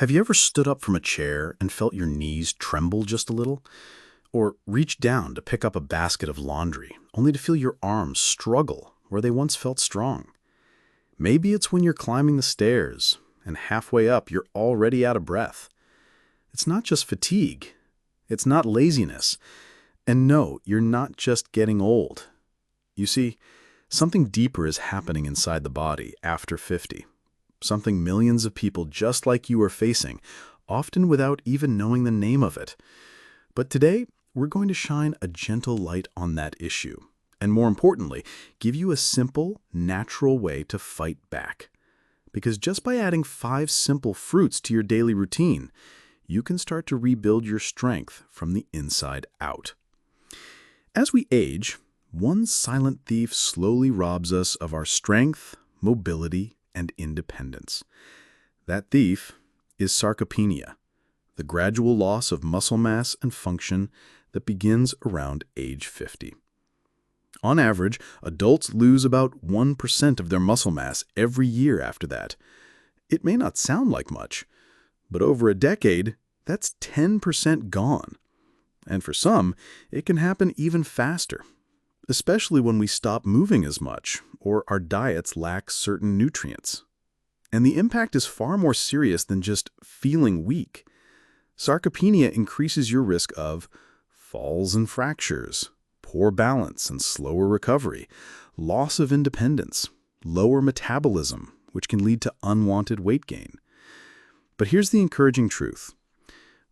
Have you ever stood up from a chair and felt your knees tremble just a little? Or reached down to pick up a basket of laundry, only to feel your arms struggle where they once felt strong? Maybe it's when you're climbing the stairs, and halfway up you're already out of breath. It's not just fatigue. It's not laziness. And no, you're not just getting old. You see, something deeper is happening inside the body after 50. Something millions of people just like you are facing, often without even knowing the name of it. But today, we're going to shine a gentle light on that issue, and more importantly, give you a simple, natural way to fight back. Because just by adding 5 simple fruits to your daily routine, you can start to rebuild your strength from the inside out. As we age, one silent thief slowly robs us of our strength, mobility, and independence. That thief is sarcopenia, the gradual loss of muscle mass and function that begins around age 50. On average, adults lose about 1% of their muscle mass every year after that. It may not sound like much, but over a decade, that's 10% gone. And for some, it can happen even faster, especially when we stop moving as much or our diets lack certain nutrients. And the impact is far more serious than just feeling weak. Sarcopenia increases your risk of falls and fractures, poor balance and slower recovery, loss of independence, lower metabolism, which can lead to unwanted weight gain. But here's the encouraging truth.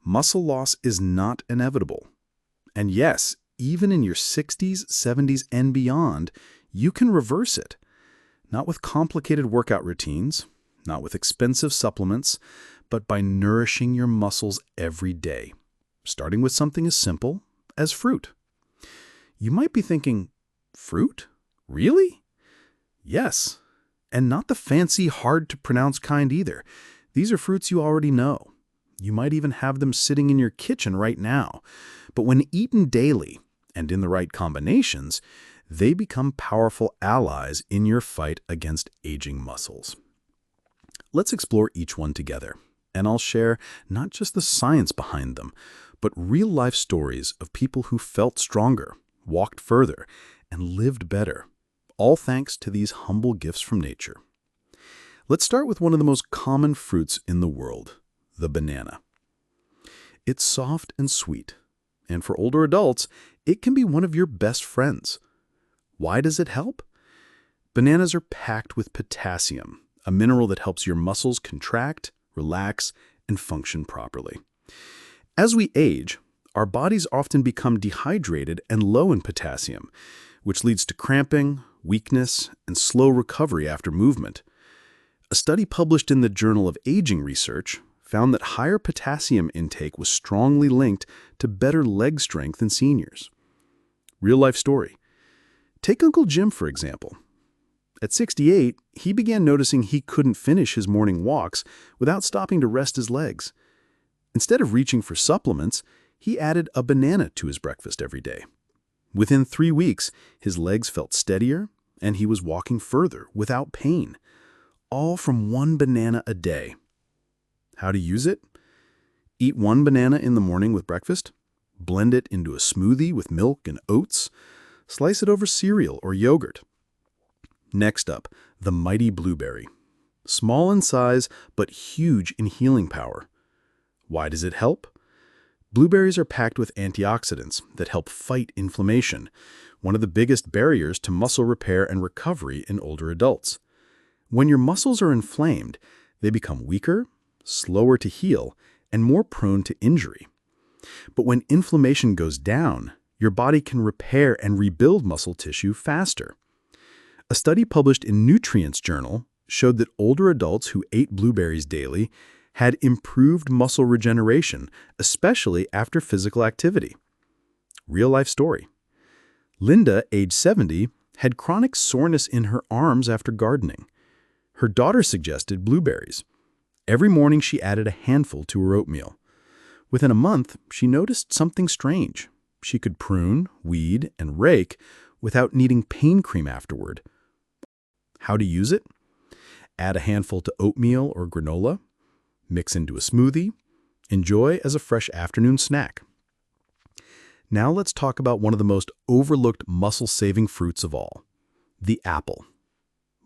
Muscle loss is not inevitable. And yes, even in your 60s, 70s, and beyond, you can reverse it. Not with complicated workout routines, not with expensive supplements, but by nourishing your muscles every day, starting with something as simple as fruit. You might be thinking, fruit? Really? Yes, and not the fancy, hard-to-pronounce kind either. These are fruits you already know. You might even have them sitting in your kitchen right now. But when eaten daily, and in the right combinations, they become powerful allies in your fight against aging muscles. Let's explore each one together, and I'll share not just the science behind them, but real-life stories of people who felt stronger, walked further, and lived better, all thanks to these humble gifts from nature. Let's start with one of the most common fruits in the world, the banana. It's soft and sweet, and for older adults, it can be one of your best friends. Why does it help? Bananas are packed with potassium, a mineral that helps your muscles contract, relax, and function properly. As we age, our bodies often become dehydrated and low in potassium, which leads to cramping, weakness, and slow recovery after movement. A study published in the Journal of Aging Research found that higher potassium intake was strongly linked to better leg strength in seniors. Real-life story. Take Uncle Jim, for example. At 68, he began noticing he couldn't finish his morning walks without stopping to rest his legs. Instead of reaching for supplements, he added a banana to his breakfast every day. Within 3 weeks, his legs felt steadier, and he was walking further without pain. All from 1 banana a day. How to use it? Eat 1 banana in the morning with breakfast. Blend it into a smoothie with milk and oats. Slice it over cereal or yogurt. Next up, the mighty blueberry. Small in size, but huge in healing power. Why does it help? Blueberries are packed with antioxidants that help fight inflammation, one of the biggest barriers to muscle repair and recovery in older adults. When your muscles are inflamed, they become weaker, slower to heal, and more prone to injury. But when inflammation goes down, your body can repair and rebuild muscle tissue faster. A study published in Nutrients Journal showed that older adults who ate blueberries daily had improved muscle regeneration, especially after physical activity. Real-life story. Linda, age 70, had chronic soreness in her arms after gardening. Her daughter suggested blueberries. Every morning she added a handful to her oatmeal. Within a month, she noticed something strange. She could prune, weed, and rake without needing pain cream afterward. How to use it? Add a handful to oatmeal or granola. Mix into a smoothie. Enjoy as a fresh afternoon snack. Now let's talk about one of the most overlooked muscle-saving fruits of all, the apple.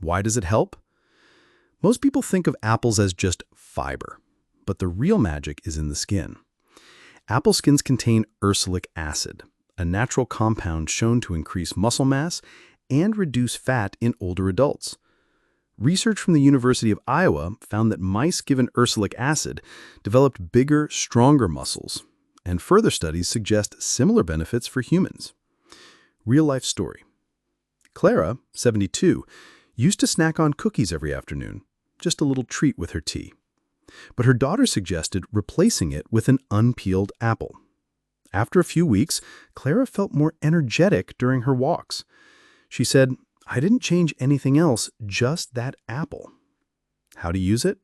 Why does it help? Most people think of apples as just fiber, but the real magic is in the skin. Apple skins contain ursolic acid, a natural compound shown to increase muscle mass and reduce fat in older adults. Research from the University of Iowa found that mice given ursolic acid developed bigger, stronger muscles, and further studies suggest similar benefits for humans. Real-life story. Clara, 72, used to snack on cookies every afternoon, just a little treat with her tea. But her daughter suggested replacing it with an unpeeled apple. After a few weeks, Clara felt more energetic during her walks. She said, "I didn't change anything else, just that apple." How to use it?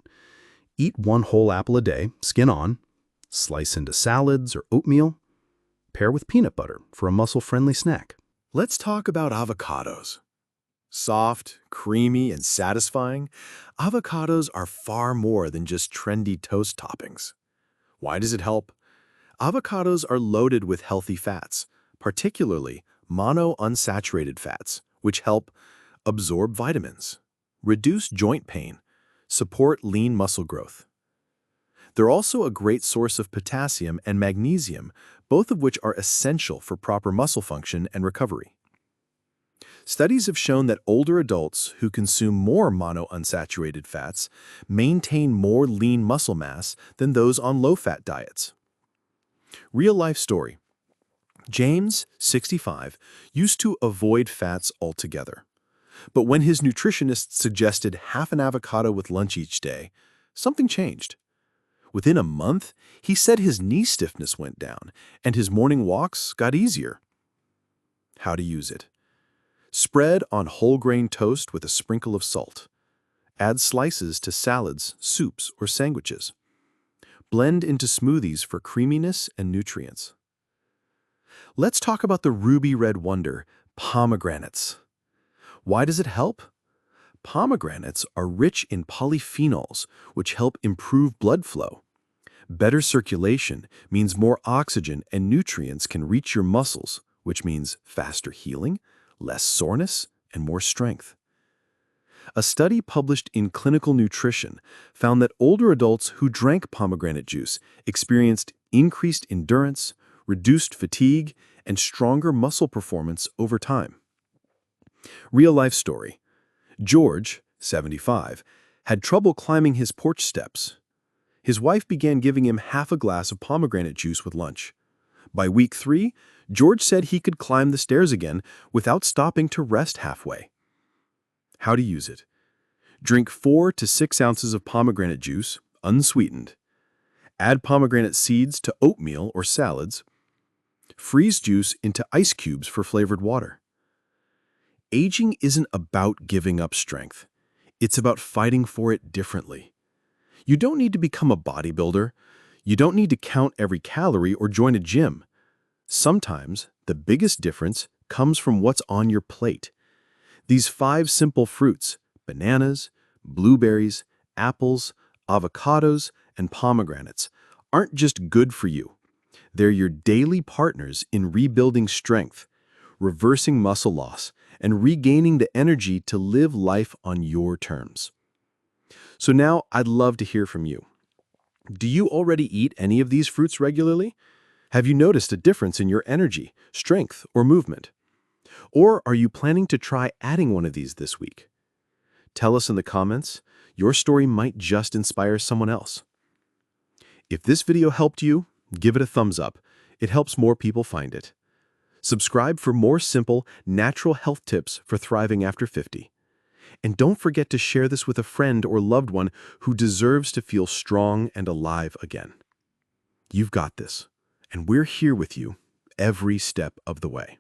Eat one whole apple a day, skin on. Slice into salads or oatmeal. Pair with peanut butter for a muscle-friendly snack. Let's talk about avocados. Soft, creamy, and satisfying, avocados are far more than just trendy toast toppings. Why does it help? Avocados are loaded with healthy fats, particularly monounsaturated fats, which help absorb vitamins, reduce joint pain, support lean muscle growth. They're also a great source of potassium and magnesium, both of which are essential for proper muscle function and recovery. Studies have shown that older adults who consume more monounsaturated fats maintain more lean muscle mass than those on low-fat diets. Real-life story. James, 65, used to avoid fats altogether. But when his nutritionist suggested half an avocado with lunch each day, something changed. Within a month, he said his knee stiffness went down and his morning walks got easier. How to use it. Spread on whole grain toast with a sprinkle of salt. Add slices to salads, soups, or sandwiches. Blend into smoothies for creaminess and nutrients. Let's talk about the ruby red wonder, pomegranates. Why does it help? Pomegranates are rich in polyphenols, which help improve blood flow. Better circulation means more oxygen and nutrients can reach your muscles, which means faster healing, less soreness, and more strength. A study published in Clinical Nutrition found that older adults who drank pomegranate juice experienced increased endurance, reduced fatigue, and stronger muscle performance over time. Real-life story. George, 75, had trouble climbing his porch steps. His wife began giving him half a glass of pomegranate juice with lunch. By week 3, George said he could climb the stairs again without stopping to rest halfway. How to use it. Drink 4 to 6 ounces of pomegranate juice, unsweetened. Add pomegranate seeds to oatmeal or salads. Freeze juice into ice cubes for flavored water. Aging isn't about giving up strength. It's about fighting for it differently. You don't need to become a bodybuilder. You don't need to count every calorie or join a gym. Sometimes the biggest difference comes from what's on your plate. These 5 simple fruits, bananas, blueberries, apples, avocados, and pomegranates, aren't just good for you. They're your daily partners in rebuilding strength, reversing muscle loss, and regaining the energy to live life on your terms. So now I'd love to hear from you. Do you already eat any of these fruits regularly? Have you noticed a difference in your energy, strength, or movement? Or are you planning to try adding one of these this week? Tell us in the comments. Your story might just inspire someone else. If this video helped you, give it a thumbs up. It helps more people find it. Subscribe for more simple, natural health tips for thriving after 50. And don't forget to share this with a friend or loved one who deserves to feel strong and alive again. You've got this, and we're here with you every step of the way.